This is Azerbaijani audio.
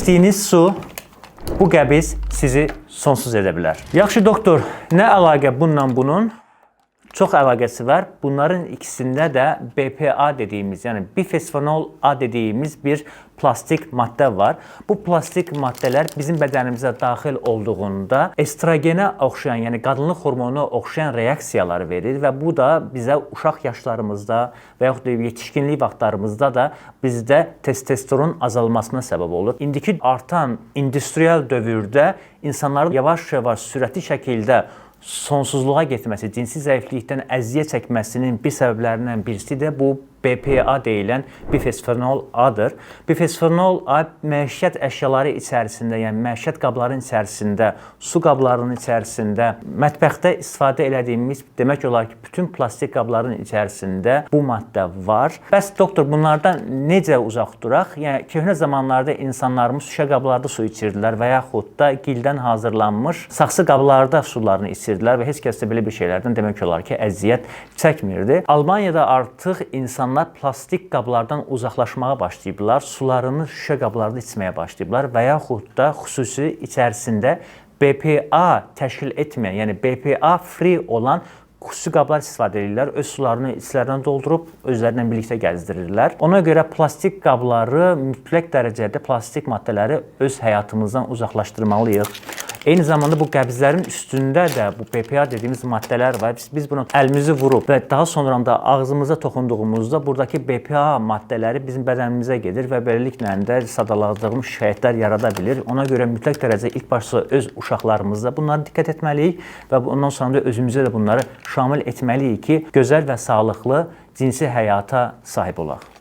İçdiyiniz su, bu qəbiz sizi sonsuz edə bilər. Yaxşı doktor, nə əlaqə bununla bunun? Çox əlaqəsi var. Bunların ikisində də BPA dediyimiz, yəni bifosfonol A dediyimiz bir plastik maddə var. Bu plastik maddələr bizim bədənimizə daxil olduğunda estrogenə oxşayan, yəni qadınlıq hormonuna oxşayan reaksiyalar verir və bu da bizə uşaq yaşlarımızda və yaxud da yetişkinlik vaxtlarımızda da bizdə testosteron azalmasına səbəb olur. İndiki artan industrial dövrdə insanların yavaş-yavaş sürətli şəkildə sonsuzluğa getməsi, cinsi zəiflikdən əziyyət çəkməsinin bir səbəblərindən birisi də bu BPA deyilən bifosfonol A-dır. Bifosfonol A məişət əşyaları içərisində, yəni məişət qablarının içərisində, su qablarının içərisində, mətbəxdə istifadə elədiyimiz, demək olar ki, bütün plastik qabların içərisində bu maddə var. Bəs doktor, bunlardan necə uzaq duraq? Yəni köhnə zamanlarda insanlarımız şüşə qablarda su içirdilər və yaxud da gildən hazırlanmış saxsı qablarda sularını içirdilər və heç kəs də belə bir şeylərdən demək olar ki, əziyyət çəkmirdi. Almaniyada artıq insanlar plastik qablardan uzaqlaşmağa başlayıblar, sularını şüşə qablarda içməyə başlayıblar və yaxud da xüsusi içərisində BPA təşkil etməyən, yəni BPA free olan xüsusi qablar istifadə edirlər. Öz sularını içlərindən doldurub özlərinlə birlikdə gəzdirirlər. Ona görə plastik qabları mütləq dərəcədə plastik maddələri öz həyatımızdan uzaqlaşdırmalıyıq. Eyni zamanda bu qəbizlərin üstündə də bu BPA dediyimiz maddələr var. Biz bunu əlimizi vurub və daha sonra da ağzımıza toxunduğumuzda buradakı BPA maddələri bizim bədənimizə gedir və beləliklə də sadaladığımız şikayətlər yarada bilir. Ona görə mütləq dərəcədə ilk başda öz uşaqlarımızda bunlara diqqət etməliyik və ondan sonra da özümüzə də bunları şamil etməliyik ki, gözəl və sağlıqlı cinsi həyata sahib olaq.